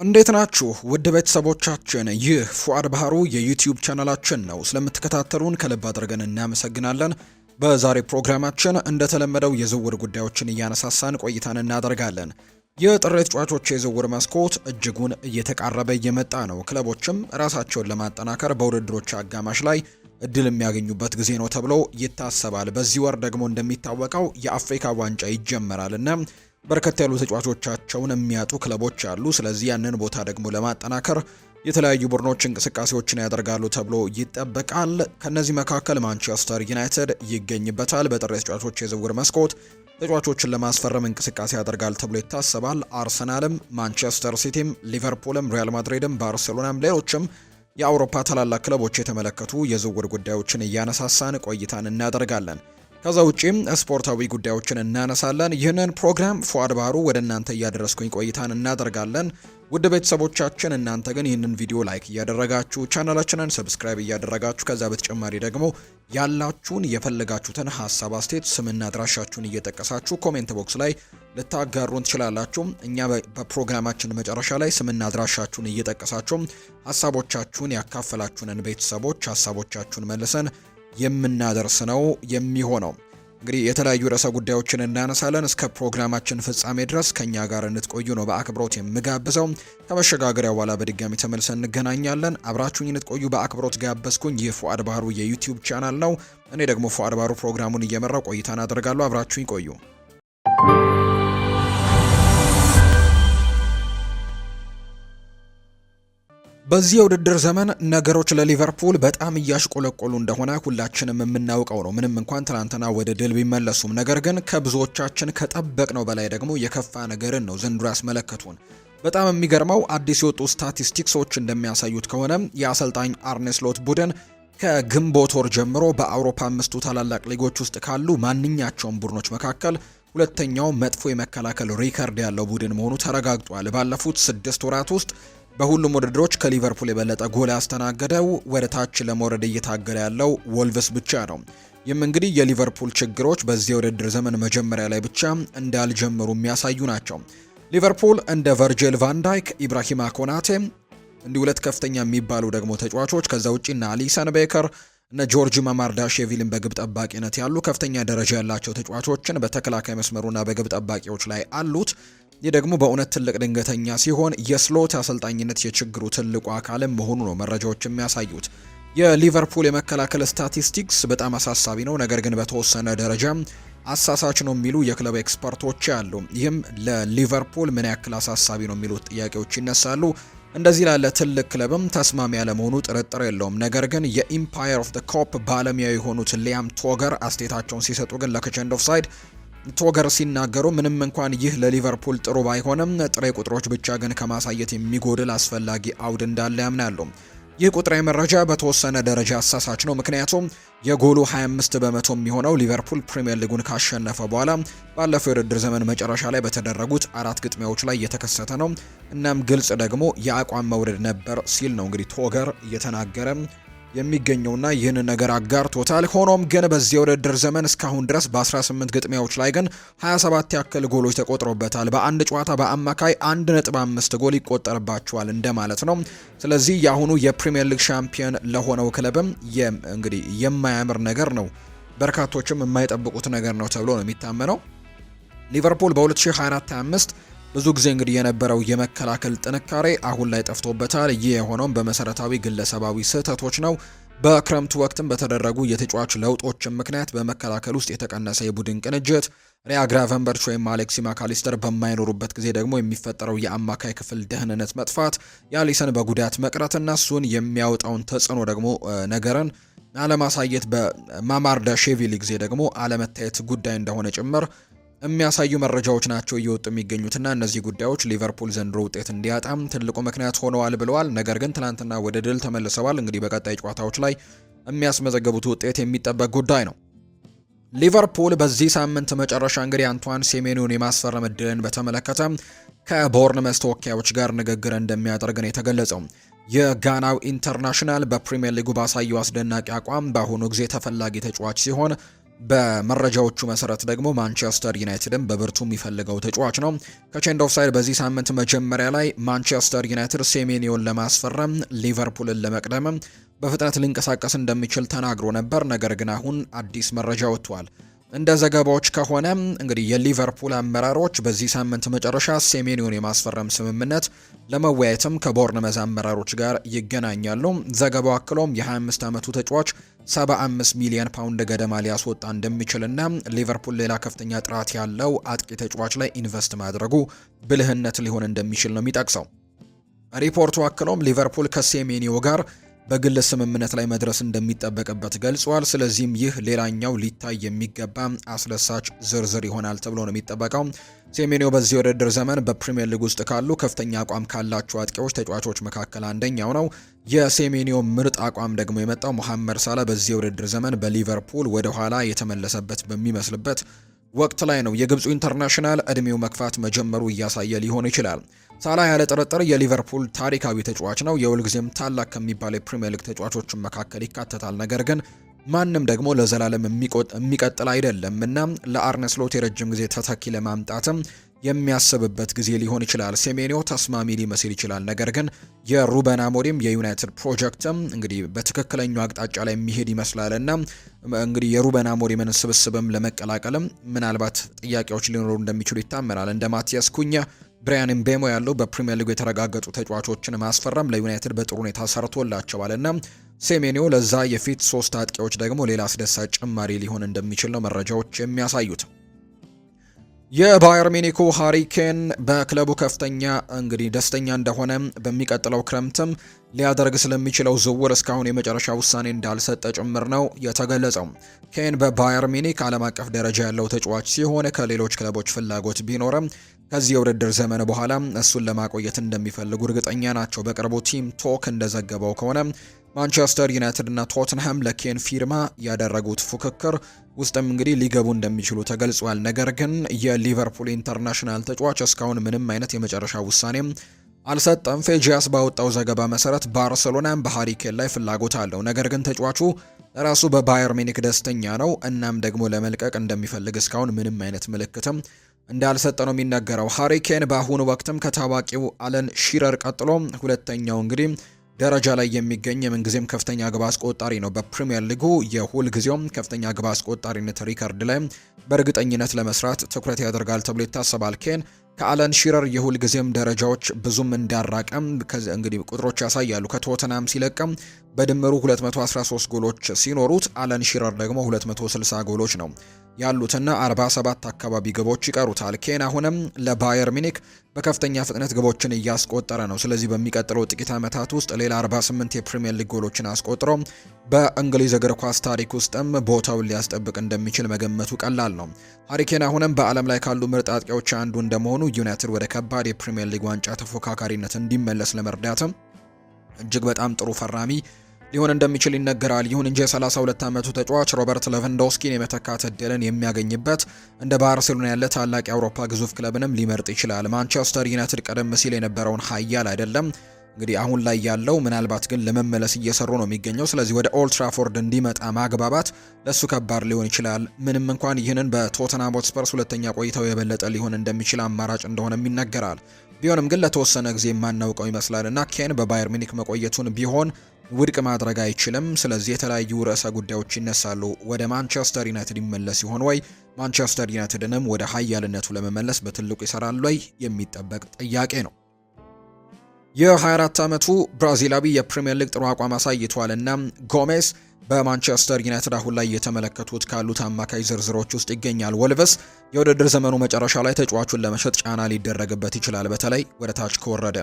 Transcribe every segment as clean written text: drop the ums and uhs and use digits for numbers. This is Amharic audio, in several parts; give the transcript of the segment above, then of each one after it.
እንዴት ናችሁ ውድ ቤተሰቦቻችን? ይህ ፉአድ ባህሩ የዩቲዩብ ቻናላችን ነው። ስለምትከታተሉን ከልብ አድርገን እናመሰግናለን። በዛሬ ፕሮግራማችን እንደተለመደው የዝውውር ጉዳዮችን እያነሳሳን ቆይታን እናደርጋለን። የጥር ተጫዋቾች የዝውውር መስኮት እጅጉን እየተቃረበ እየመጣ ነው። ክለቦችም ራሳቸውን ለማጠናከር በውድድሮች አጋማሽ ላይ እድል የሚያገኙበት ጊዜ ነው ተብሎ ይታሰባል። በዚህ ወር ደግሞ እንደሚታወቀው የአፍሪካ ዋንጫ ይጀመራልና በርከት ያሉ ተጫዋቾቻቸውን የሚያጡ ክለቦች አሉ። ስለዚህ ያንን ቦታ ደግሞ ለማጠናከር የተለያዩ ቡድኖች እንቅስቃሴዎችን ያደርጋሉ ተብሎ ይጠበቃል። ከነዚህ መካከል ማንቸስተር ዩናይትድ ይገኝበታል። በጥር ተጫዋቾች የዝውውር መስኮት ተጫዋቾችን ለማስፈረም እንቅስቃሴ ያደርጋል ተብሎ ይታሰባል። አርሰናልም፣ ማንቸስተር ሲቲም፣ ሊቨርፑልም፣ ሪያል ማድሪድም፣ ባርሴሎናም ሌሎችም የአውሮፓ ታላላቅ ክለቦች የተመለከቱ የዝውውር ጉዳዮችን እያነሳሳን ቆይታን እናደርጋለን። ከዛ ውጪም ስፖርታዊ ጉዳዮችን እናነሳለን። ይህንን ፕሮግራም ፉአድ ባህሩ ወደ እናንተ እያደረስኩኝ ቆይታን እናደርጋለን። ውድ ቤተሰቦቻችን እናንተ ግን ይህንን ቪዲዮ ላይክ እያደረጋችሁ ቻናላችንን ሰብስክራይብ እያደረጋችሁ ከዛ በተጨማሪ ደግሞ ያላችሁን የፈለጋችሁትን ሀሳብ አስተያየት፣ ስምና አድራሻችሁን እየጠቀሳችሁ ኮሜንት ቦክስ ላይ ልታጋሩን ትችላላችሁ። እኛ በፕሮግራማችን መጨረሻ ላይ ስምና አድራሻችሁን እየጠቀሳችሁ ሀሳቦቻችሁን ያካፈላችሁንን ቤተሰቦች ሀሳቦቻችሁን መልሰን የምናደርስ ነው የሚሆነው። እንግዲህ የተለያዩ ርዕሰ ጉዳዮችን እናነሳለን። እስከ ፕሮግራማችን ፍጻሜ ድረስ ከኛ ጋር እንድትቆዩ ነው በአክብሮት የምጋብዘው። ከመሸጋገሪያ በኋላ በድጋሚ ተመልሰን እንገናኛለን። አብራችሁኝ እንድትቆዩ በአክብሮት ጋበዝኩኝ። ይህ ፉአድ ባህሩ የዩቲዩብ ቻናል ነው። እኔ ደግሞ ፉአድ ባህሩ ፕሮግራሙን እየመራው ቆይታን አደርጋለሁ። አብራችሁኝ ቆዩ። በዚህ የውድድር ዘመን ነገሮች ለሊቨርፑል በጣም እያሽቆለቆሉ እንደሆነ ሁላችንም የምናውቀው ነው። ምንም እንኳን ትናንትና ወደ ድል ቢመለሱም፣ ነገር ግን ከብዙዎቻችን ከጠበቅነው በላይ ደግሞ የከፋ ነገርን ነው ዘንድሮ ያስመለከቱን። በጣም የሚገርመው አዲስ የወጡ ስታቲስቲክሶች እንደሚያሳዩት ከሆነ የአሰልጣኝ አርኔ ስሎት ቡድን ከግንቦት ወር ጀምሮ በአውሮፓ አምስቱ ታላላቅ ሊጎች ውስጥ ካሉ ማንኛቸውም ቡድኖች መካከል ሁለተኛው መጥፎ የመከላከል ሪከርድ ያለው ቡድን መሆኑ ተረጋግጧል። ባለፉት 6 ወራት ውስጥ በሁሉም ውድድሮች ከሊቨርፑል የበለጠ ጎል ያስተናገደው ወደ ታች ለመውረድ እየታገለ ያለው ወልቭስ ብቻ ነው። ይህም እንግዲህ የሊቨርፑል ችግሮች በዚህ የውድድር ዘመን መጀመሪያ ላይ ብቻ እንዳልጀመሩ የሚያሳዩ ናቸው። ሊቨርፑል እንደ ቨርጂል ቫን ዳይክ፣ ኢብራሂማ ኮናቴ እንዲህ ሁለት ከፍተኛ የሚባሉ ደግሞ ተጫዋቾች ከዛ ውጪ እና አሊሰን ቤከር እና ጆርጅ ማማርዳሽቪሊን በግብ ጠባቂነት ያሉ ከፍተኛ ደረጃ ያላቸው ተጫዋቾችን በተከላካይ መስመሩና በግብ ጠባቂዎች ላይ አሉት። ይህ ደግሞ በእውነት ትልቅ ድንገተኛ ሲሆን የስሎት አሰልጣኝነት የችግሩ ትልቁ አካልም መሆኑ ነው መረጃዎች የሚያሳዩት። የሊቨርፑል የመከላከል ስታቲስቲክስ በጣም አሳሳቢ ነው፣ ነገር ግን በተወሰነ ደረጃ አሳሳች ነው የሚሉ የክለብ ኤክስፐርቶች አሉ። ይህም ለሊቨርፑል ምን ያክል አሳሳቢ ነው የሚሉት ጥያቄዎች ይነሳሉ። እንደዚህ ላለ ትልቅ ክለብም ተስማሚ ያለመሆኑ ጥርጥር የለውም። ነገር ግን የኢምፓየር ኦፍ ዘ ኮፕ ባለሙያ የሆኑት ሊያም ቶገር አስተያየታቸውን ሲሰጡ ግን ለከቸንድ ኦፍ ሳይድ ቶገር ሲናገሩ ምንም እንኳን ይህ ለሊቨርፑል ጥሩ ባይሆንም ጥሬ ቁጥሮች ብቻ ግን ከማሳየት የሚጎድል አስፈላጊ አውድ እንዳለ ያምናሉ። ይህ ቁጥራዊ መረጃ በተወሰነ ደረጃ አሳሳች ነው፣ ምክንያቱም የጎሉ 25 በመቶ የሚሆነው ሊቨርፑል ፕሪሚየር ሊጉን ካሸነፈ በኋላ ባለፈው የውድድር ዘመን መጨረሻ ላይ በተደረጉት 4 ግጥሚያዎች ላይ የተከሰተ ነው። እናም ግልጽ ደግሞ የአቋም መውረድ ነበር ሲል ነው እንግዲህ ቶገር እየተናገረ የሚገኘውና ይህን ነገር አጋርቶታል። ሆኖም ግን በዚህ የውድድር ዘመን እስካሁን ድረስ በ18 ግጥሚያዎች ላይ ግን 27 ያክል ጎሎች ተቆጥሮበታል። በአንድ ጨዋታ በአማካይ 1.5 ጎል ይቆጠርባቸዋል እንደማለት ነው። ስለዚህ የአሁኑ የፕሪሚየር ሊግ ሻምፒዮን ለሆነው ክለብም እንግዲህ የማያምር ነገር ነው፣ በርካቶችም የማይጠብቁት ነገር ነው ተብሎ ነው የሚታመነው። ሊቨርፑል በ2024/25 ብዙ ጊዜ እንግዲህ የነበረው የመከላከል ጥንካሬ አሁን ላይ ጠፍቶበታል። ይህ የሆነውም በመሰረታዊ ግለሰባዊ ስህተቶች ነው። በክረምቱ ወቅትም በተደረጉ የተጫዋች ለውጦችም ምክንያት በመከላከል ውስጥ የተቀነሰ የቡድን ቅንጅት፣ ሪያ ግራቨንበርች ወይም አሌክሲ ማካሊስተር በማይኖሩበት ጊዜ ደግሞ የሚፈጠረው የአማካይ ክፍል ደህንነት መጥፋት፣ የአሊሰን በጉዳት መቅረትና እሱን የሚያወጣውን ተጽዕኖ ደግሞ ነገርን አለማሳየት፣ በማማርዳሽቪሊ ጊዜ ደግሞ አለመታየት ጉዳይ እንደሆነ ጭምር የሚያሳዩ መረጃዎች ናቸው እየወጡ የሚገኙትና እነዚህ ጉዳዮች ሊቨርፑል ዘንድሮ ውጤት እንዲያጣም ትልቁ ምክንያት ሆነዋል ብለዋል። ነገር ግን ትናንትና ወደ ድል ተመልሰዋል። እንግዲህ በቀጣይ ጨዋታዎች ላይ የሚያስመዘገቡት ውጤት የሚጠበቅ ጉዳይ ነው። ሊቨርፑል በዚህ ሳምንት መጨረሻ እንግዲህ አንቷን ሴሜኒዮን የማስፈረም እድልን በተመለከተ ከቦርንመስ ተወካዮች ጋር ንግግር እንደሚያደርግ ነው የተገለጸው። የጋናው ኢንተርናሽናል በፕሪሚየር ሊጉ ባሳየው አስደናቂ አቋም በአሁኑ ጊዜ ተፈላጊ ተጫዋች ሲሆን በመረጃዎቹ መሰረት ደግሞ ማንቸስተር ዩናይትድም በብርቱ የሚፈልገው ተጫዋች ነው። ከቼንድ ኦፍ ሳይድ በዚህ ሳምንት መጀመሪያ ላይ ማንቸስተር ዩናይትድ ሴሜኒዮን ለማስፈረም ሊቨርፑልን ለመቅደም በፍጥነት ሊንቀሳቀስ እንደሚችል ተናግሮ ነበር። ነገር ግን አሁን አዲስ መረጃ ወጥቷል። እንደ ዘገባዎች ከሆነ እንግዲህ የሊቨርፑል አመራሮች በዚህ ሳምንት መጨረሻ ሴሜኒዮን የማስፈረም ስምምነት ለመወያየትም ከቦርንመዝ አመራሮች ጋር ይገናኛሉ። ዘገባው አክሎም የ25 ዓመቱ ተጫዋች 75 ሚሊዮን ፓውንድ ገደማ ሊያስወጣ እንደሚችልና ሊቨርፑል ሌላ ከፍተኛ ጥራት ያለው አጥቂ ተጫዋች ላይ ኢንቨስት ማድረጉ ብልህነት ሊሆን እንደሚችል ነው የሚጠቅሰው። ሪፖርቱ አክሎም ሊቨርፑል ከሴሜኒዮ ጋር በግል ስምምነት ላይ መድረስ እንደሚጠበቅበት ገልጿል። ስለዚህም ይህ ሌላኛው ሊታይ የሚገባ አስደሳች ዝርዝር ይሆናል ተብሎ ነው የሚጠበቀው። ሴሜኒዮ በዚህ ውድድር ዘመን በፕሪሚየር ሊግ ውስጥ ካሉ ከፍተኛ አቋም ካላቸው አጥቂዎች ተጫዋቾች መካከል አንደኛው ነው። የሴሜኒዮ ምርጥ አቋም ደግሞ የመጣው መሐመድ ሳላ በዚህ ውድድር ዘመን በሊቨርፑል ወደ ኋላ የተመለሰበት በሚመስልበት ወቅት ላይ ነው። የግብፁ ኢንተርናሽናል እድሜው መግፋት መጀመሩ እያሳየ ሊሆን ይችላል። ሳላ ያለ ጥርጥር የሊቨርፑል ታሪካዊ ተጫዋች ነው። የሁልጊዜም ታላቅ ከሚባሉ የፕሪሚየር ሊግ ተጫዋቾች መካከል ይካተታል። ነገር ግን ማንም ደግሞ ለዘላለም የሚቀጥል አይደለም እና ለአርነ ስሎት የረጅም ጊዜ ተተኪ ለማምጣትም የሚያስብበት ጊዜ ሊሆን ይችላል። ሴሜኒዮ ተስማሚ ሊመስል ይችላል። ነገር ግን የሩበን አሞሪም የዩናይትድ ፕሮጀክትም እንግዲህ በትክክለኛው አቅጣጫ ላይ የሚሄድ ይመስላልና እንግዲህ የሩበን አሞሪምን ስብስብም ለመቀላቀልም ምናልባት ጥያቄዎች ሊኖሩ እንደሚችሉ ይታመናል። እንደ ማቲያስ ኩኛ፣ ብራያን ምቤሞ ያሉ በፕሪሚየር ሊጉ የተረጋገጡ ተጫዋቾችን ማስፈረም ለዩናይትድ በጥሩ ሁኔታ ሰርቶላቸዋልና ሴሜኒዮ ለዛ የፊት ሶስት አጥቂዎች ደግሞ ሌላ አስደሳች ጭማሪ ሊሆን እንደሚችል ነው መረጃዎች የሚያሳዩት። የባየር ሚኒኩ ሃሪ ኬን በክለቡ ከፍተኛ እንግዲህ ደስተኛ እንደሆነ በሚቀጥለው ክረምትም ሊያደርግ ስለሚችለው ዝውውር እስካሁን የመጨረሻ ውሳኔ እንዳልሰጠ ጭምር ነው የተገለጸው። ኬን በባየር ሚኒክ ዓለም አቀፍ ደረጃ ያለው ተጫዋች ሲሆን ከሌሎች ክለቦች ፍላጎት ቢኖርም ከዚህ የውድድር ዘመን በኋላ እሱን ለማቆየት እንደሚፈልጉ እርግጠኛ ናቸው። በቅርቡ ቲም ቶክ እንደዘገበው ከሆነ ማንቸስተር ዩናይትድ እና ቶትንሃም ለኬን ፊርማ ያደረጉት ፉክክር ውስጥም እንግዲህ ሊገቡ እንደሚችሉ ተገልጿል። ነገር ግን የሊቨርፑል ኢንተርናሽናል ተጫዋች እስካሁን ምንም አይነት የመጨረሻ ውሳኔም አልሰጠም። ፌጂያስ ባወጣው ዘገባ መሰረት ባርሴሎናም በሃሪ ኬን ላይ ፍላጎት አለው። ነገር ግን ተጫዋቹ ራሱ በባየር ሚኒክ ደስተኛ ነው። እናም ደግሞ ለመልቀቅ እንደሚፈልግ እስካሁን ምንም አይነት ምልክትም እንዳልሰጠ ነው የሚነገረው። ሃሪ ኬን በአሁኑ ወቅትም ከታዋቂው አለን ሺረር ቀጥሎ ሁለተኛው እንግዲህ ደረጃ ላይ የሚገኝ የምንጊዜም ከፍተኛ ግብ አስቆጣሪ ነው። በፕሪሚየር ሊጉ የሁል ጊዜውም ከፍተኛ ግብ አስቆጣሪነት ሪከርድ ላይ በእርግጠኝነት ለመስራት ትኩረት ያደርጋል ተብሎ ይታሰባል። ኬን ከአለን ሺረር የሁል ጊዜም ደረጃዎች ብዙም እንዳራቀም እንግዲህ ቁጥሮች ያሳያሉ። ከቶተናም ሲለቀም በድምሩ 213 ጎሎች ሲኖሩት አለን ሺረር ደግሞ 260 ጎሎች ነው ያሉትና 47 አካባቢ ግቦች ይቀሩታል። ኬን አሁንም ለባየር ሚኒክ በከፍተኛ ፍጥነት ግቦችን እያስቆጠረ ነው። ስለዚህ በሚቀጥለው ጥቂት ዓመታት ውስጥ ሌላ 48 የፕሪሚየር ሊግ ጎሎችን አስቆጥሮ በእንግሊዝ እግር ኳስ ታሪክ ውስጥም ቦታውን ሊያስጠብቅ እንደሚችል መገመቱ ቀላል ነው። ሃሪ ኬን አሁንም በዓለም ላይ ካሉ ምርጥ አጥቂዎች አንዱ እንደመሆኑ ዩናይትድ ወደ ከባድ የፕሪሚየር ሊግ ዋንጫ ተፎካካሪነት እንዲመለስ ለመርዳትም እጅግ በጣም ጥሩ ፈራሚ ሊሆን እንደሚችል ይነገራል። ይሁን እንጂ የ32 ዓመቱ ተጫዋች ሮበርት ሌቫንዶስኪን የመተካት እድልን የሚያገኝበት እንደ ባርሴሎና ያለ ታላቅ የአውሮፓ ግዙፍ ክለብንም ሊመርጥ ይችላል። ማንቸስተር ዩናይትድ ቀደም ሲል የነበረውን ኃያል አይደለም እንግዲህ አሁን ላይ ያለው፣ ምናልባት ግን ለመመለስ እየሰሩ ነው የሚገኘው። ስለዚህ ወደ ኦልድ ትራፎርድ እንዲመጣ ማግባባት ለሱ ከባድ ሊሆን ይችላል። ምንም እንኳን ይህንን በቶተንሃም ሆትስፐርስ ሁለተኛ ቆይታው የበለጠ ሊሆን እንደሚችል አማራጭ እንደሆነም ይነገራል። ቢሆንም ግን ለተወሰነ ጊዜ የማናውቀው ይመስላልና ኬን በባየር ሚኒክ መቆየቱን ቢሆን ውድቅ ማድረግ አይችልም። ስለዚህ የተለያዩ ርዕሰ ጉዳዮች ይነሳሉ። ወደ ማንቸስተር ዩናይትድ ይመለስ ይሆን ወይ? ማንቸስተር ዩናይትድንም ወደ ኃያልነቱ ለመመለስ በትልቁ ይሰራል ወይ የሚጠበቅ ጥያቄ ነው። የ24 ዓመቱ ብራዚላዊ የፕሪሚየር ሊግ ጥሩ አቋም አሳይቷል እና ጎሜስ በማንቸስተር ዩናይትድ አሁን ላይ እየተመለከቱት ካሉት አማካይ ዝርዝሮች ውስጥ ይገኛል። ወልቭስ የውድድር ዘመኑ መጨረሻ ላይ ተጫዋቹን ለመሸጥ ጫና ሊደረግበት ይችላል፣ በተለይ ወደ ታች ከወረደ።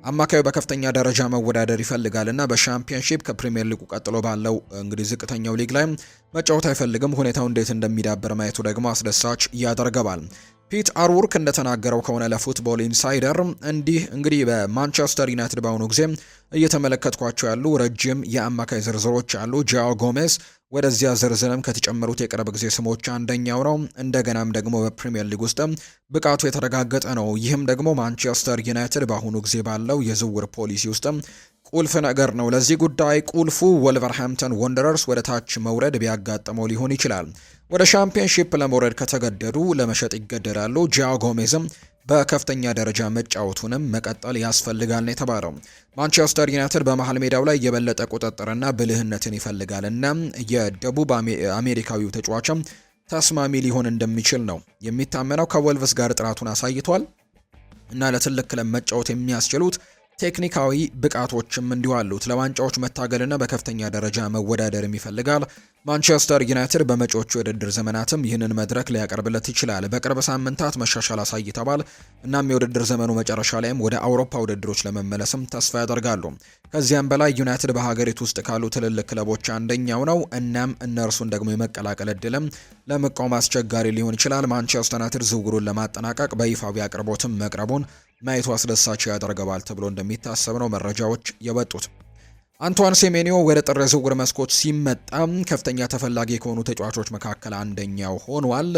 አማካዩ በከፍተኛ ደረጃ መወዳደር ይፈልጋልና በሻምፒዮንሺፕ ከፕሪሚየር ሊጉ ቀጥሎ ባለው እንግዲህ ዝቅተኛው ሊግ ላይ መጫወት አይፈልግም። ሁኔታው እንዴት እንደሚዳበር ማየቱ ደግሞ አስደሳች ያደርገዋል። ፒት አርውርክ እንደተናገረው ከሆነ ለፉትቦል ኢንሳይደር እንግዲህ በማንቸስተር ዩናይትድ በአሁኑ ጊዜ እየተመለከትኳቸው ያሉ ረጅም የአማካይ ዝርዝሮች አሉ። ጃኦ ጎሜስ ወደዚያ ዝርዝርም ከተጨመሩት የቅርብ ጊዜ ስሞች አንደኛው ነው። እንደገናም ደግሞ በፕሪሚየር ሊግ ውስጥ ብቃቱ የተረጋገጠ ነው። ይህም ደግሞ ማንቸስተር ዩናይትድ በአሁኑ ጊዜ ባለው የዝውውር ፖሊሲ ውስጥ ቁልፍ ነገር ነው። ለዚህ ጉዳይ ቁልፉ ወልቨርሃምፕተን ወንደረርስ ወደ ታች መውረድ ቢያጋጥመው ሊሆን ይችላል። ወደ ሻምፒዮንሺፕ ለመውረድ ከተገደዱ ለመሸጥ ይገደዳሉ። ጂያኦ ጎሜዝም በከፍተኛ ደረጃ መጫወቱንም መቀጠል ያስፈልጋል ነው የተባለው። ማንቸስተር ዩናይትድ በመሃል ሜዳው ላይ የበለጠ ቁጥጥርና ብልህነትን ይፈልጋል እና የደቡብ አሜሪካዊው ተጫዋችም ተስማሚ ሊሆን እንደሚችል ነው የሚታመነው። ከወልቭስ ጋር ጥራቱን አሳይቷል እና ለትልቅ ክለብ መጫወት የሚያስችሉት ቴክኒካዊ ብቃቶችም እንዲሁ አሉት። ለዋንጫዎች መታገልና በከፍተኛ ደረጃ መወዳደርም ይፈልጋል። ማንቸስተር ዩናይትድ በመጪዎቹ የውድድር ዘመናትም ይህንን መድረክ ሊያቀርብለት ይችላል። በቅርብ ሳምንታት መሻሻል አሳይተዋል። እናም የውድድር ዘመኑ መጨረሻ ላይም ወደ አውሮፓ ውድድሮች ለመመለስም ተስፋ ያደርጋሉ። ከዚያም በላይ ዩናይትድ በሀገሪቱ ውስጥ ካሉ ትልልቅ ክለቦች አንደኛው ነው። እናም እነርሱን ደግሞ የመቀላቀል እድልም ለመቃወም አስቸጋሪ ሊሆን ይችላል። ማንቸስተር ዩናይትድ ዝውውሩን ለማጠናቀቅ በይፋዊ አቅርቦትም መቅረቡን ማየቱ አስደሳች ያደርገዋል ተብሎ እንደሚታሰብ ነው መረጃዎች የወጡት። አንቷን ሴሜኒዮ ወደ ጥር ዝውውር መስኮት ሲመጣ ከፍተኛ ተፈላጊ ከሆኑ ተጫዋቾች መካከል አንደኛው ሆኗል።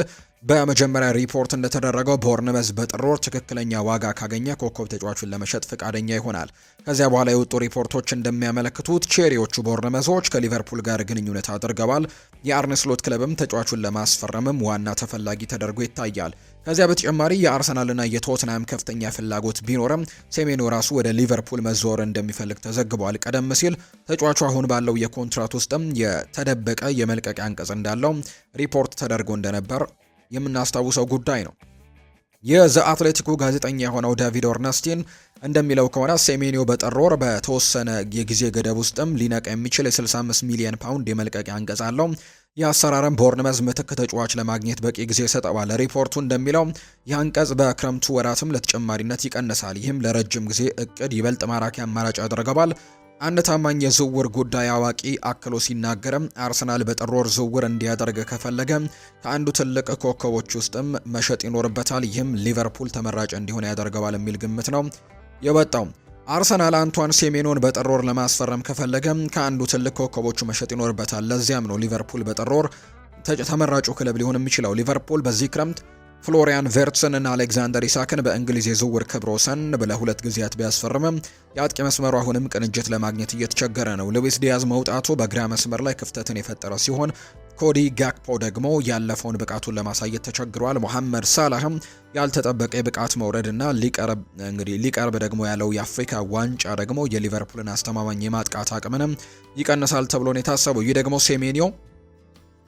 በመጀመሪያ ሪፖርት እንደተደረገው ቦርንመዝ በጥር ወር ትክክለኛ ዋጋ ካገኘ ኮከብ ተጫዋቹን ለመሸጥ ፈቃደኛ ይሆናል። ከዚያ በኋላ የወጡ ሪፖርቶች እንደሚያመለክቱት ቼሪዎቹ ቦርንመዞች ከሊቨርፑል ጋር ግንኙነት አድርገዋል። የአርነ ስሎት ክለብም ተጫዋቹን ለማስፈረምም ዋና ተፈላጊ ተደርጎ ይታያል። ከዚያ በተጨማሪ የአርሰናልና የቶትናም ከፍተኛ ፍላጎት ቢኖርም ሴሜኒዮ ራሱ ወደ ሊቨርፑል መዘዋወር እንደሚፈልግ ተዘግቧል። ቀደም ሲል ተጫዋቹ አሁን ባለው የኮንትራት ውስጥም የተደበቀ የመልቀቂያ አንቀጽ እንዳለው ሪፖርት ተደርጎ እንደነበር የምናስታውሰው ጉዳይ ነው። የዘ አትሌቲኩ ጋዜጠኛ የሆነው ዳቪድ ኦርነስቲን እንደሚለው ከሆነ ሴሜኒዮ በጥር ወር በተወሰነ የጊዜ ገደብ ውስጥም ሊነቃ የሚችል የ65 ሚሊዮን ፓውንድ የመልቀቂያ አንቀጽ አለው። የአሰራርም ቦርንመዝ ምትክ ተጫዋች ለማግኘት በቂ ጊዜ ይሰጠዋል። ሪፖርቱ እንደሚለው የአንቀጽ በክረምቱ ወራትም ለተጨማሪነት ይቀንሳል። ይህም ለረጅም ጊዜ እቅድ ይበልጥ ማራኪ አማራጭ ያደርገዋል። አንድ ታማኝ የዝውውር ጉዳይ አዋቂ አክሎ ሲናገርም አርሰናል በጥር ወር ዝውውር እንዲያደርግ ከፈለገ ከአንዱ ትልቅ ኮከቦች ውስጥም መሸጥ ይኖርበታል። ይህም ሊቨርፑል ተመራጭ እንዲሆን ያደርገዋል የሚል ግምት ነው የወጣው። አርሰናል አንቷን ሴሜኖን በጥር ወር ለማስፈረም ከፈለገ ከአንዱ ትልቅ ኮከቦቹ መሸጥ ይኖርበታል። ለዚያም ነው ሊቨርፑል በጥር ወር ተመራጩ ክለብ ሊሆን የሚችለው። ሊቨርፑል በዚህ ክረምት ፍሎሪያን ቨርትስን እና አሌክዛንደር ኢሳክን በእንግሊዝ የዝውውር ክብረ ወሰን ለሁለት ጊዜያት ቢያስፈርምም የአጥቂ መስመሩ አሁንም ቅንጅት ለማግኘት እየተቸገረ ነው። ሉዊስ ዲያዝ መውጣቱ በግራ መስመር ላይ ክፍተትን የፈጠረ ሲሆን ኮዲ ጋክፖ ደግሞ ያለፈውን ብቃቱን ለማሳየት ተቸግሯል። ሞሐመድ ሳላህም ያልተጠበቀ የብቃት መውረድና ሊቀርብ ደግሞ ያለው የአፍሪካ ዋንጫ ደግሞ የሊቨርፑልን አስተማማኝ የማጥቃት አቅምንም ይቀንሳል ተብሎ ነው የታሰበው። ይህ ደግሞ ሴሜኒዮ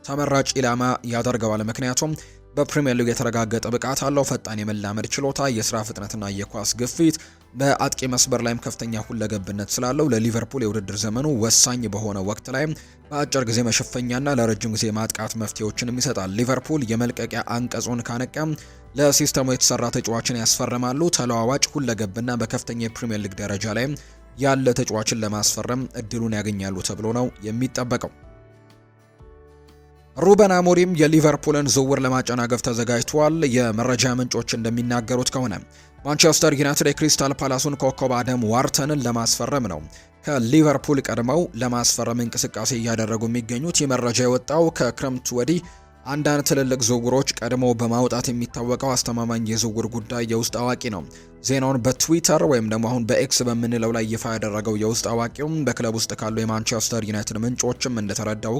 ተመራጭ ኢላማ ያደርገዋል። ምክንያቱም በፕሪሚየር ሊግ የተረጋገጠ ብቃት አለው። ፈጣን የመላመድ ችሎታ፣ የስራ ፍጥነትና የኳስ ግፊት፣ በአጥቂ መስመር ላይም ከፍተኛ ሁለገብነት ስላለው ለሊቨርፑል የውድድር ዘመኑ ወሳኝ በሆነ ወቅት ላይ በአጭር ጊዜ መሸፈኛና ለረጅም ጊዜ ማጥቃት መፍትሄዎችንም ይሰጣል። ሊቨርፑል የመልቀቂያ አንቀጹን ካነቀም ለሲስተሙ የተሰራ ተጫዋችን ያስፈርማሉ። ተለዋዋጭ ሁለገብና በከፍተኛ የፕሪሚየር ሊግ ደረጃ ላይ ያለ ተጫዋችን ለማስፈረም እድሉን ያገኛሉ ተብሎ ነው የሚጠበቀው። ሩበን አሞሪም የሊቨርፑልን ዝውውር ለማጨናገፍ ተዘጋጅቷል። የመረጃ ምንጮች እንደሚናገሩት ከሆነ ማንቸስተር ዩናይትድ የክሪስታል ፓላሱን ኮከብ አደም ዋርተንን ለማስፈረም ነው ከሊቨርፑል ቀድመው ለማስፈረም እንቅስቃሴ እያደረጉ የሚገኙት። ይህ መረጃ የወጣው ከክረምቱ ወዲህ አንዳንድ ትልልቅ ዝውውሮች ቀድሞ በማውጣት የሚታወቀው አስተማማኝ የዝውውር ጉዳይ የውስጥ አዋቂ ነው። ዜናውን በትዊተር ወይም ደግሞ አሁን በኤክስ በምንለው ላይ ይፋ ያደረገው የውስጥ አዋቂውም በክለብ ውስጥ ካሉ የማንቸስተር ዩናይትድ ምንጮችም እንደተረዳው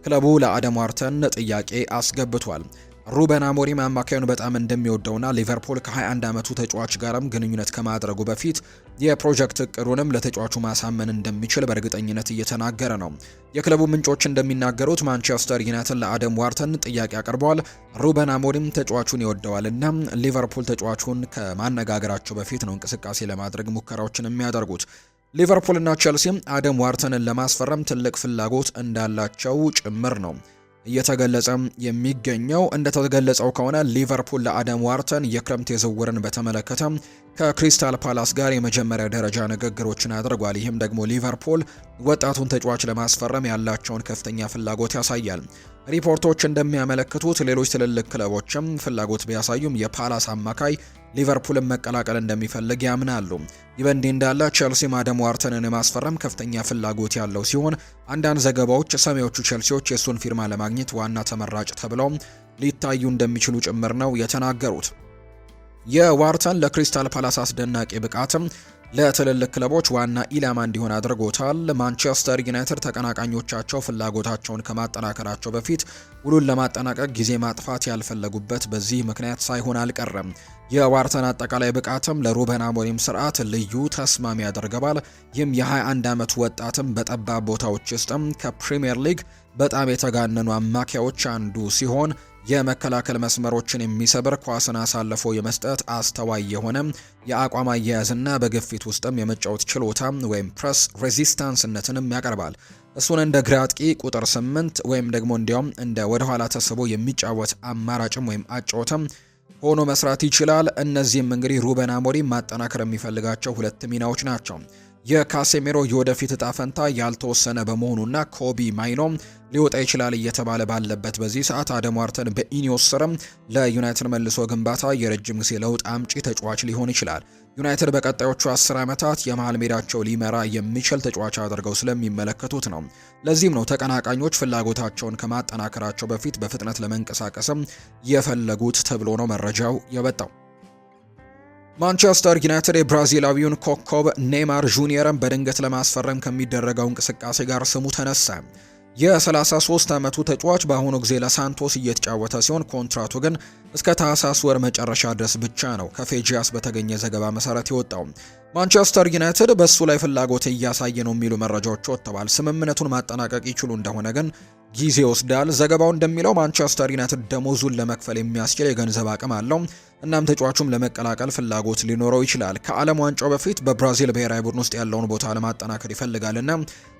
ክለቡ ለአደም ዋርተን ጥያቄ አስገብቷል። ሩበን አሞሪም አማካዩን በጣም እንደሚወደውና ሊቨርፑል ከ21 ዓመቱ ተጫዋች ጋርም ግንኙነት ከማድረጉ በፊት የፕሮጀክት እቅዱንም ለተጫዋቹ ማሳመን እንደሚችል በእርግጠኝነት እየተናገረ ነው። የክለቡ ምንጮች እንደሚናገሩት ማንቸስተር ዩናይትድ ለአደም ዋርተን ጥያቄ አቅርበዋል። ሩበን አሞሪም ተጫዋቹን ይወደዋል እና ሊቨርፑል ተጫዋቹን ከማነጋገራቸው በፊት ነው እንቅስቃሴ ለማድረግ ሙከራዎችን የሚያደርጉት። ሊቨርፑልና ቼልሲም አደም ዋርተንን ለማስፈረም ትልቅ ፍላጎት እንዳላቸው ጭምር ነው እየተገለጸ የሚገኘው። እንደተገለጸው ከሆነ ሊቨርፑል ለአደም ዋርተን የክረምት የዝውውርን በተመለከተ ከክሪስታል ፓላስ ጋር የመጀመሪያ ደረጃ ንግግሮችን አድርጓል። ይህም ደግሞ ሊቨርፑል ወጣቱን ተጫዋች ለማስፈረም ያላቸውን ከፍተኛ ፍላጎት ያሳያል። ሪፖርቶች እንደሚያመለክቱት ሌሎች ትልልቅ ክለቦችም ፍላጎት ቢያሳዩም የፓላስ አማካይ ሊቨርፑልን መቀላቀል እንደሚፈልግ ያምናሉ። ይህ በእንዲህ እንዳለ ቼልሲም አደም ዋርተንን የማስፈረም ከፍተኛ ፍላጎት ያለው ሲሆን አንዳንድ ዘገባዎች ሰማያዊዎቹ ቼልሲዎች የእሱን ፊርማ ለማግኘት ዋና ተመራጭ ተብለው ሊታዩ እንደሚችሉ ጭምር ነው የተናገሩት። የዋርተን ለክሪስታል ፓላስ አስደናቂ ብቃትም ለትልልቅ ክለቦች ዋና ኢላማ እንዲሆን አድርጎታል። ማንቸስተር ዩናይትድ ተቀናቃኞቻቸው ፍላጎታቸውን ከማጠናከራቸው በፊት ውሉን ለማጠናቀቅ ጊዜ ማጥፋት ያልፈለጉበት በዚህ ምክንያት ሳይሆን አልቀረም። የዋርተን አጠቃላይ ብቃትም ለሩበን አሞሪም ስርዓት ልዩ ተስማሚ ያደርገዋል። ይህም የ21 ዓመቱ ወጣትም በጠባብ ቦታዎች ውስጥም ከፕሪሚየር ሊግ በጣም የተጋነኑ አማካዮች አንዱ ሲሆን የመከላከል መስመሮችን የሚሰብር ኳስን አሳልፎ የመስጠት አስተዋይ የሆነ የአቋም አያያዝና በግፊት ውስጥም የመጫወት ችሎታ ወይም ፕሬስ ሬዚስታንስነትንም ያቀርባል። እሱን እንደ ግራ አጥቂ ቁጥር 8 ወይም ደግሞ እንዲያውም እንደ ወደኋላ ተስቦ የሚጫወት አማራጭም ወይም አጫወትም ሆኖ መስራት ይችላል። እነዚህም እንግዲህ ሩበን አሞሪም ማጠናከር የሚፈልጋቸው ሁለት ሚናዎች ናቸው። የካሴሜሮ የወደፊት እጣ ፈንታ ያልተወሰነ በመሆኑና ኮቢ ማይኖ ሊወጣ ይችላል እየተባለ ባለበት በዚህ ሰዓት አደም ዋርተን በኢኒዮስ ስርም ለዩናይትድ መልሶ ግንባታ የረጅም ጊዜ ለውጥ አምጪ ተጫዋች ሊሆን ይችላል። ዩናይትድ በቀጣዮቹ 10 ዓመታት የመሃል ሜዳቸው ሊመራ የሚችል ተጫዋች አድርገው ስለሚመለከቱት ነው። ለዚህም ነው ተቀናቃኞች ፍላጎታቸውን ከማጠናከራቸው በፊት በፍጥነት ለመንቀሳቀስም የፈለጉት ተብሎ ነው መረጃው የወጣው። ማንቸስተር ዩናይትድ የብራዚላዊውን ኮከብ ኔይማር ጁኒየርን በድንገት ለማስፈረም ከሚደረገው እንቅስቃሴ ጋር ስሙ ተነሳ። የ33 ዓመቱ ተጫዋች በአሁኑ ጊዜ ለሳንቶስ እየተጫወተ ሲሆን ኮንትራቱ ግን እስከ ታህሳስ ወር መጨረሻ ድረስ ብቻ ነው ከፌጂያስ በተገኘ ዘገባ መሰረት የወጣው። ማንቸስተር ዩናይትድ በሱ ላይ ፍላጎት እያሳየ ነው የሚሉ መረጃዎች ወጥተዋል። ስምምነቱን ማጠናቀቅ ይችሉ እንደሆነ ግን ጊዜ ይወስዳል። ዘገባው እንደሚለው ማንቸስተር ዩናይትድ ደሞዙን ለመክፈል የሚያስችል የገንዘብ አቅም አለው። እናም ተጫዋቹም ለመቀላቀል ፍላጎት ሊኖረው ይችላል። ከዓለም ዋንጫው በፊት በብራዚል ብሔራዊ ቡድን ውስጥ ያለውን ቦታ ለማጠናከር ይፈልጋልና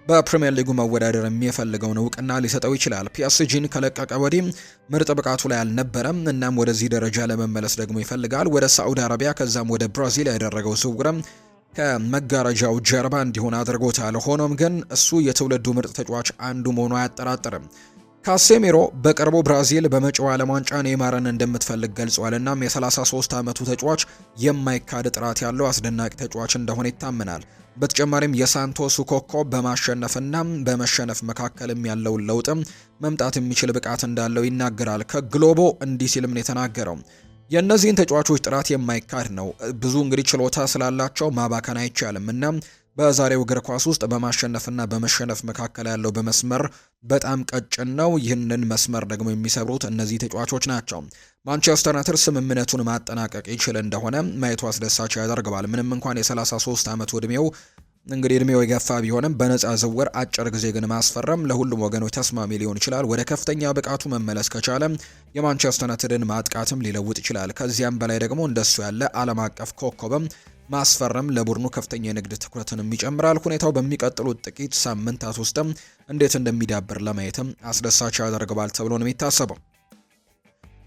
በፕሪሚየር ሊጉ መወዳደር የሚፈልገውን እውቅና ሊሰጠው ይችላል። ፒኤስጂን ከለቀቀ ወዲህ ምርጥ ብቃቱ ላይ አልነበረም። እናም ወደዚህ ደረጃ ለመመለስ ደግሞ ይፈልጋል። ወደ ሳዑዲ አረቢያ ከዛም ወደ ብራዚል ያደረገው ዝውውርም ከመጋረጃው ጀርባ እንዲሆን አድርጎታል። ሆኖም ግን እሱ የትውልዱ ምርጥ ተጫዋች አንዱ መሆኑ አያጠራጥርም። ካሴሜሮ በቅርቡ ብራዚል በመጪው ዓለም ዋንጫ ኔይማርን እንደምትፈልግ ገልጿል። እናም የ33 ዓመቱ ተጫዋች የማይካድ ጥራት ያለው አስደናቂ ተጫዋች እንደሆነ ይታመናል። በተጨማሪም የሳንቶሱ ኮከብ በማሸነፍና በመሸነፍ መካከልም ያለውን ለውጥም መምጣት የሚችል ብቃት እንዳለው ይናገራል። ከግሎቦ እንዲህ ሲልም ነው የተናገረው። የእነዚህን ተጫዋቾች ጥራት የማይካድ ነው። ብዙ እንግዲህ ችሎታ ስላላቸው ማባከን አይቻልም እና በዛሬው እግር ኳስ ውስጥ በማሸነፍና በመሸነፍ መካከል ያለው በመስመር በጣም ቀጭን ነው። ይህንን መስመር ደግሞ የሚሰብሩት እነዚህ ተጫዋቾች ናቸው። ማንቸስተር ዩናይትድ ስምምነቱን ማጠናቀቅ ይችል እንደሆነ ማየቱ አስደሳች ያደርገዋል። ምንም እንኳን የ33 ዓመቱ እድሜው የገፋ ቢሆንም በነፃ ዝውውር አጭር ጊዜ ግን ማስፈረም ለሁሉም ወገኖች ተስማሚ ሊሆን ይችላል። ወደ ከፍተኛ ብቃቱ መመለስ ከቻለ የማንቸስተር ዩናይትድን ማጥቃትም ሊለውጥ ይችላል። ከዚያም በላይ ደግሞ እንደሱ ያለ ዓለም አቀፍ ኮከብም ማስፈረም ለቡድኑ ከፍተኛ የንግድ ትኩረትንም ይጨምራል። ሁኔታው በሚቀጥሉት ጥቂት ሳምንታት ውስጥም እንዴት እንደሚዳብር ለማየትም አስደሳች ያደርገዋል ተብሎ ነው የሚታሰበው።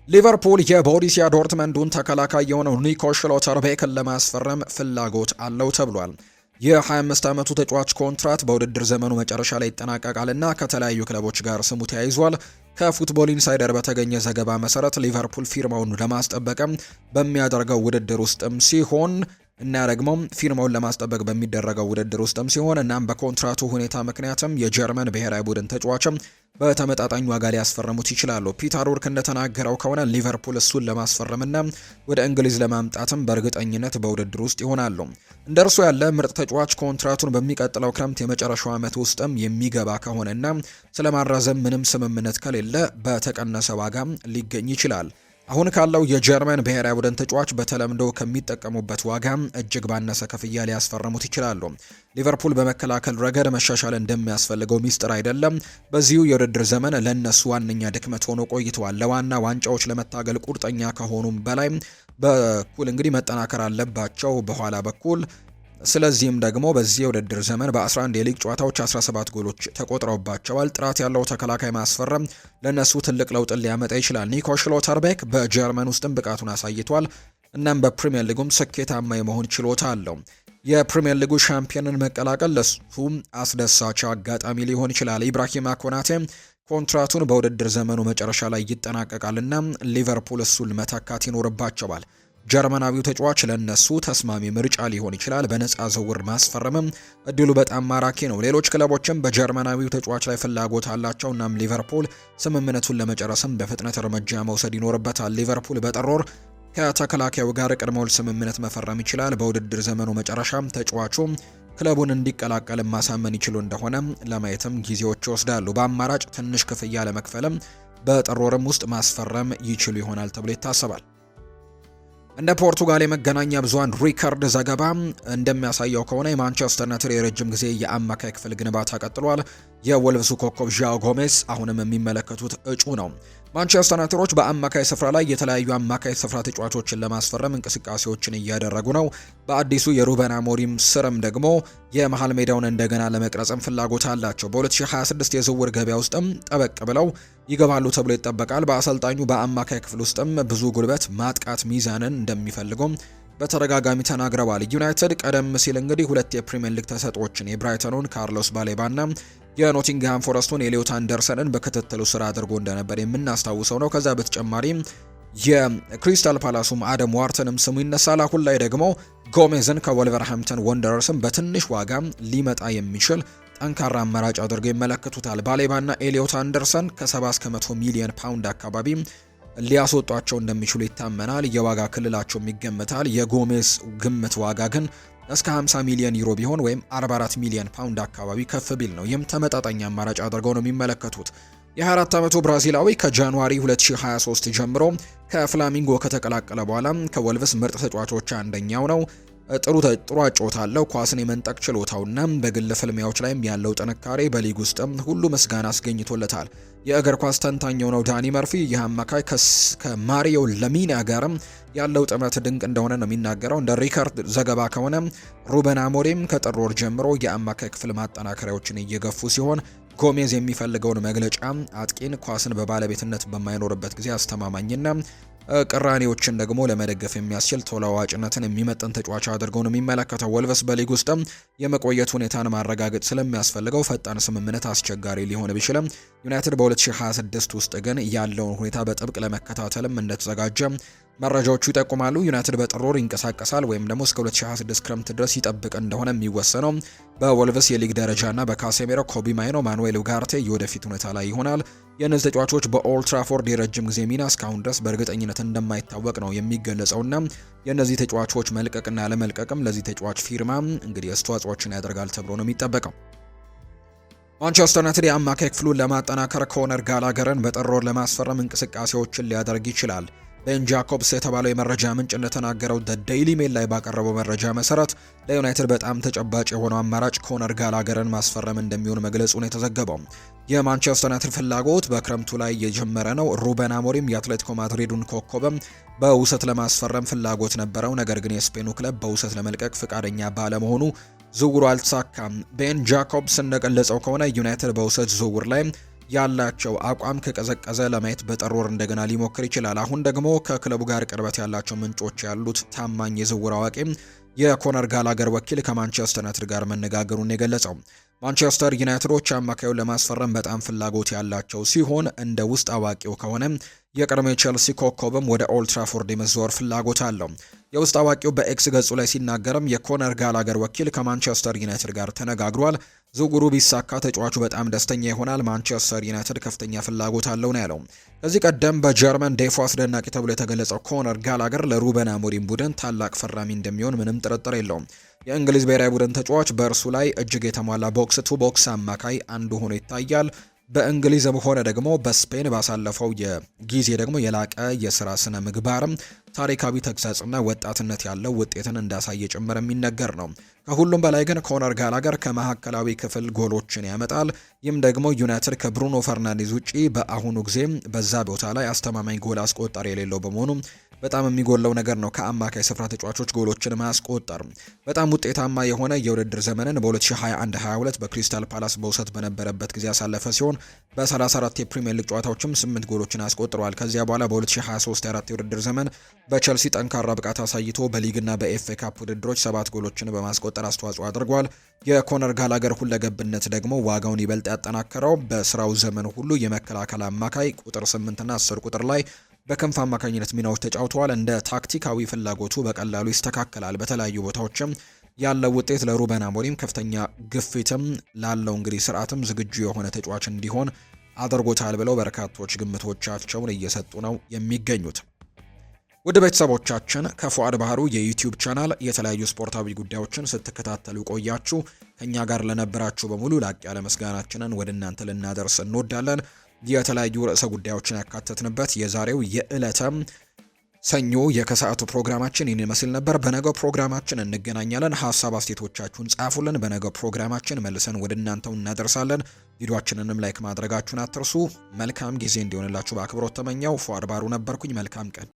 ሊቨርፑል የቦሩሲያ ዶርትመንዱን ተከላካይ የሆነው ኒኮ ሽሎተርቤክን ለማስፈረም ፍላጎት አለው ተብሏል። የ25 ዓመቱ ተጫዋች ኮንትራት በውድድር ዘመኑ መጨረሻ ላይ ይጠናቀቃልና ከተለያዩ ክለቦች ጋር ስሙ ተያይዟል። ከፉትቦል ኢንሳይደር በተገኘ ዘገባ መሰረት ሊቨርፑል ፊርማውን ለማስጠበቅም በሚያደርገው ውድድር ውስጥም ሲሆን እና ደግሞ ፊርማውን ለማስጠበቅ በሚደረገው ውድድር ውስጥም ሲሆን እናም በኮንትራቱ ሁኔታ ምክንያትም የጀርመን ብሔራዊ ቡድን ተጫዋችም በተመጣጣኝ ዋጋ ሊያስፈርሙት ይችላሉ። ፒተር ኡርክ እንደተናገረው ከሆነ ሊቨርፑል እሱን ለማስፈረምና ወደ እንግሊዝ ለማምጣትም በእርግጠኝነት በውድድር ውስጥ ይሆናሉ። እንደ እርሱ ያለ ምርጥ ተጫዋች ኮንትራቱን በሚቀጥለው ክረምት የመጨረሻው ዓመት ውስጥም የሚገባ ከሆነና ስለማራዘም ምንም ስምምነት ከሌለ በተቀነሰ ዋጋ ሊገኝ ይችላል። አሁን ካለው የጀርመን ብሔራዊ ቡድን ተጫዋች በተለምዶ ከሚጠቀሙበት ዋጋ እጅግ ባነሰ ክፍያ ሊያስፈርሙት ይችላሉ። ሊቨርፑል በመከላከል ረገድ መሻሻል እንደሚያስፈልገው ሚስጥር አይደለም። በዚሁ የውድድር ዘመን ለነሱ ዋነኛ ድክመት ሆኖ ቆይተዋል። ለዋና ዋንጫዎች ለመታገል ቁርጠኛ ከሆኑም በላይ በኩል እንግዲህ መጠናከር አለባቸው በኋላ በኩል። ስለዚህም ደግሞ በዚህ የውድድር ዘመን በ11 የሊግ ጨዋታዎች 17 ጎሎች ተቆጥረውባቸዋል። ጥራት ያለው ተከላካይ ማስፈረም ለነሱ ትልቅ ለውጥን ሊያመጣ ይችላል። ኒኮ ሽሎተርቤክ በጀርመን ውስጥም ብቃቱን አሳይቷል። እናም በፕሪሚየር ሊጉም ስኬታማ የመሆን ችሎታ አለው። የፕሪሚየር ሊጉ ሻምፒዮንን መቀላቀል ለሱ አስደሳች አጋጣሚ ሊሆን ይችላል። ኢብራሂማ ኮናቴ ኮንትራቱን በውድድር ዘመኑ መጨረሻ ላይ ይጠናቀቃልና ሊቨርፑል እሱን መተካት ይኖርባቸዋል። ጀርመናዊው ተጫዋች ለነሱ ተስማሚ ምርጫ ሊሆን ይችላል። በነፃ ዝውውር ማስፈረምም እድሉ በጣም ማራኪ ነው። ሌሎች ክለቦችም በጀርመናዊው ተጫዋች ላይ ፍላጎት አላቸው። እናም ሊቨርፑል ስምምነቱን ለመጨረስም በፍጥነት እርምጃ መውሰድ ይኖርበታል። ሊቨርፑል በጥር ወር ከተከላካዩ ጋር ቅድመ ውል ስምምነት መፈረም ይችላል። በውድድር ዘመኑ መጨረሻም ተጫዋቹ ክለቡን እንዲቀላቀል ማሳመን ይችሉ እንደሆነ ለማየትም ጊዜዎች ይወስዳሉ። በአማራጭ ትንሽ ክፍያ ለመክፈልም በጥር ወርም ውስጥ ማስፈረም ይችሉ ይሆናል ተብሎ ይታሰባል። እንደ ፖርቱጋል የመገናኛ ብዙሃን ሪካርድ ዘገባ እንደሚያሳየው ከሆነ የማንቸስተር ዩናይትድ የረጅም ጊዜ የአማካይ ክፍል ግንባታ ቀጥሏል። የወልቭሱ ኮከብ ዣኦ ጎሜዝ አሁንም የሚመለከቱት እጩ ነው። ማንቸስተር ዩናይትዶች በአማካይ ስፍራ ላይ የተለያዩ አማካይ ስፍራ ተጫዋቾችን ለማስፈረም እንቅስቃሴዎችን እያደረጉ ነው። በአዲሱ የሩበን አሞሪም ስርም ደግሞ የመሃል ሜዳውን እንደገና ለመቅረጽም ፍላጎት አላቸው። በ2026 የዝውውር ገበያ ውስጥም ጠበቅ ብለው ይገባሉ ተብሎ ይጠበቃል። በአሰልጣኙ በአማካይ ክፍል ውስጥም ብዙ ጉልበት ማጥቃት ሚዛንን እንደሚፈልጉም በተደጋጋሚ ተናግረዋል። ዩናይትድ ቀደም ሲል እንግዲህ ሁለት የፕሪሚየር ሊግ ተሰጥኦችን የብራይተኑን ካርሎስ ባሌባና የኖቲንግሃም ፎረስቱን ኤሊዮት አንደርሰንን በክትትሉ ስራ አድርጎ እንደነበር የምናስታውሰው ነው። ከዛ በተጨማሪ የክሪስታል ፓላሱም አደም ዋርተንም ስሙ ይነሳል። አሁን ላይ ደግሞ ጎሜዝን ከወልቨርሃምፕተን ወንደረርስም በትንሽ ዋጋ ሊመጣ የሚችል ጠንካራ አማራጭ አድርገው ይመለከቱታል። ባሌባና ኤሊዮት አንደርሰን ከ70 እስከ 100 ሚሊዮን ፓውንድ አካባቢ ሊያስወጧቸው እንደሚችሉ ይታመናል። የዋጋ ክልላቸውም ይገመታል። የጎሜዝ ግምት ዋጋ ግን እስከ 50 ሚሊዮን ዩሮ ቢሆን ወይም 44 ሚሊዮን ፓውንድ አካባቢ ከፍ ቢል ነው። ይህም ተመጣጣኝ አማራጭ አድርገው ነው የሚመለከቱት። የ24 ዓመቱ ብራዚላዊ ከጃንዋሪ 2023 ጀምሮ ከፍላሚንጎ ከተቀላቀለ በኋላ ከወልቭስ ምርጥ ተጫዋቾች አንደኛው ነው። ጥሩ አጨዋወት አለው። ኳስን የመንጠቅ ችሎታውና በግል ፍልሚያዎች ላይም ያለው ጥንካሬ በሊግ ውስጥም ሁሉ ምስጋና አስገኝቶለታል። የእግር ኳስ ተንታኝ የሆነው ዳኒ መርፊ ይህ አማካይ ከማሪዮ ለሚና ጋርም ያለው ጥምረት ድንቅ እንደሆነ ነው የሚናገረው። እንደ ሪካርድ ዘገባ ከሆነ ሩበን አሞሪም ከጥር ወር ጀምሮ የአማካይ ክፍል ማጠናከሪያዎችን እየገፉ ሲሆን ጎሜዝ የሚፈልገውን መግለጫ አጥቂን ኳስን በባለቤትነት በማይኖርበት ጊዜ አስተማማኝና ቅራኔዎችን ደግሞ ለመደገፍ የሚያስችል ተለዋዋጭነትን የሚመጥን ተጫዋች አድርገው ነው የሚመለከተው። ወልቭስ በሊግ ውስጥም የመቆየት ሁኔታን ማረጋገጥ ስለሚያስፈልገው ፈጣን ስምምነት አስቸጋሪ ሊሆን ቢችልም ዩናይትድ በ2026 ውስጥ ግን ያለውን ሁኔታ በጥብቅ ለመከታተልም እንደተዘጋጀ መረጃዎቹ ይጠቁማሉ። ዩናይትድ በጥር ወር ይንቀሳቀሳል ወይም ደግሞ እስከ 2026 ክረምት ድረስ ይጠብቅ እንደሆነ የሚወሰነው በወልቭስ የሊግ ደረጃና በካሴሜሮ፣ ኮቢ ማይኖ፣ ማኑኤል ኡጋርቴ የወደፊት ሁኔታ ላይ ይሆናል። የእነዚህ ተጫዋቾች በኦልድ ትራፎርድ የረጅም ጊዜ ሚና እስካሁን ድረስ በእርግጠኝነት እንደማይታወቅ ነው የሚገለጸውና የእነዚህ ተጫዋቾች መልቀቅና ያለመልቀቅም ለዚህ ተጫዋች ፊርማ እንግዲህ አስተዋጽኦችን ያደርጋል ተብሎ ነው የሚጠበቀው። ማንቸስተር ዩናይትድ የአማካይ ክፍሉን ለማጠናከር ኮነር ጋላገርን በጥር ወር ለማስፈረም እንቅስቃሴዎችን ሊያደርግ ይችላል። ቤን ጃኮብስ የተባለው የመረጃ ምንጭ እንደተናገረው ዴይሊ ሜል ላይ ባቀረበው መረጃ መሰረት ለዩናይትድ በጣም ተጨባጭ የሆነው አማራጭ ኮነር ጋላገርን ማስፈረም እንደሚሆን መግለጹን የተዘገበው። የማንቸስተር ዩናይትድ ፍላጎት በክረምቱ ላይ የጀመረ ነው። ሩበን አሞሪም የአትሌቲኮ ማድሪዱን ኮከብም በውሰት ለማስፈረም ፍላጎት ነበረው። ነገር ግን የስፔኑ ክለብ በውሰት ለመልቀቅ ፍቃደኛ ባለመሆኑ ዝውውሩ አልተሳካም። ቤን ጃኮብስ እንደገለጸው ከሆነ ዩናይትድ በውሰት ዝውውር ላይ ያላቸው አቋም ከቀዘቀዘ ለማየት በጥር ወር እንደገና ሊሞክር ይችላል። አሁን ደግሞ ከክለቡ ጋር ቅርበት ያላቸው ምንጮች ያሉት ታማኝ የዝውውር አዋቂ የኮነር ጋላገር ወኪል ከማንቸስተር ዩናይትድ ጋር መነጋገሩን የገለጸው። ማንቸስተር ዩናይትዶች አማካዩን ለማስፈረም በጣም ፍላጎት ያላቸው ሲሆን እንደ ውስጥ አዋቂው ከሆነ የቀድሞ ቼልሲ ኮከብም ወደ ኦልድ ትራፎርድ የመዘዋወር ፍላጎት አለው። የውስጥ አዋቂው በኤክስ ገጹ ላይ ሲናገርም የኮነር ጋላገር ወኪል ከማንቸስተር ዩናይትድ ጋር ተነጋግሯል። ዝውውሩ ቢሳካ ተጫዋቹ በጣም ደስተኛ ይሆናል። ማንቸስተር ዩናይትድ ከፍተኛ ፍላጎት አለው ነው ያለው። ከዚህ ቀደም በጀርመን ዴፎ አስደናቂ ተብሎ የተገለጸው ኮነር ጋላገር ለሩበን አሞሪም ቡድን ታላቅ ፈራሚ እንደሚሆን ምንም ጥርጥር የለውም። የእንግሊዝ ብሔራዊ ቡድን ተጫዋች በእርሱ ላይ እጅግ የተሟላ ቦክስ ቱ ቦክስ አማካይ አንዱ ሆኖ ይታያል። በእንግሊዝም ሆነ ደግሞ በስፔን ባሳለፈው የጊዜ ደግሞ የላቀ የስራ ስነ ምግባርም ታሪካዊ ተግሳጽና ወጣትነት ያለው ውጤትን እንዳሳየ ጭምር የሚነገር ነው። ከሁሉም በላይ ግን ኮነር ጋላገር ከመካከላዊ ክፍል ጎሎችን ያመጣል። ይህም ደግሞ ዩናይትድ ከብሩኖ ፈርናንዴዝ ውጪ በአሁኑ ጊዜ በዛ ቦታ ላይ አስተማማኝ ጎል አስቆጣሪ የሌለው በመሆኑ በጣም የሚጎለው ነገር ነው። ከአማካይ ስፍራ ተጫዋቾች ጎሎችን ማስቆጠር በጣም ውጤታማ የሆነ የውድድር ዘመንን በ2021-22 በክሪስታል ፓላስ በውሰት በነበረበት ጊዜ ያሳለፈ ሲሆን በ34 የፕሪሚየር ሊግ ጨዋታዎችም 8 ጎሎችን አስቆጥረዋል። ከዚያ በኋላ በ2023-24 የውድድር ዘመን በቸልሲ ጠንካራ ብቃት አሳይቶ በሊግና በኤፍኤ ካፕ ውድድሮች 7 ጎሎችን በማስቆጠር አስተዋጽኦ አድርጓል። የኮነር ጋላገር ሁለገብነት ደግሞ ዋጋውን ይበልጥ ያጠናከረው በስራው ዘመን ሁሉ የመከላከል አማካይ ቁጥር 8 እና 10 ቁጥር ላይ በክንፍ አማካኝነት ሚናዎች ተጫውተዋል። እንደ ታክቲካዊ ፍላጎቱ በቀላሉ ይስተካከላል። በተለያዩ ቦታዎችም ያለው ውጤት ለሩበን አሞሪም ከፍተኛ ግፊትም ላለው እንግዲህ ስርዓትም ዝግጁ የሆነ ተጫዋች እንዲሆን አድርጎታል ብለው በርካቶች ግምቶቻቸውን እየሰጡ ነው የሚገኙት። ውድ ቤተሰቦቻችን ከፉአድ ባህሩ የዩቲዩብ ቻናል የተለያዩ ስፖርታዊ ጉዳዮችን ስትከታተሉ ቆያችሁ። ከኛ ጋር ለነበራችሁ በሙሉ ላቅ ያለ ምስጋናችንን ወደ እናንተ ልናደርስ እንወዳለን። የተለያዩ ርዕሰ ጉዳዮችን ያካተትንበት የዛሬው የዕለተ ሰኞ የከሰዓቱ ፕሮግራማችን ይህን ይመስል ነበር። በነገው ፕሮግራማችን እንገናኛለን። ሀሳብ አስተያየቶቻችሁን ጻፉልን። በነገው ፕሮግራማችን መልሰን ወደ እናንተው እናደርሳለን። ቪዲዮአችንንም ላይክ ማድረጋችሁን አትርሱ። መልካም ጊዜ እንዲሆንላችሁ በአክብሮት ተመኘው። ፉአድ ባህሩ ነበርኩኝ። መልካም ቀን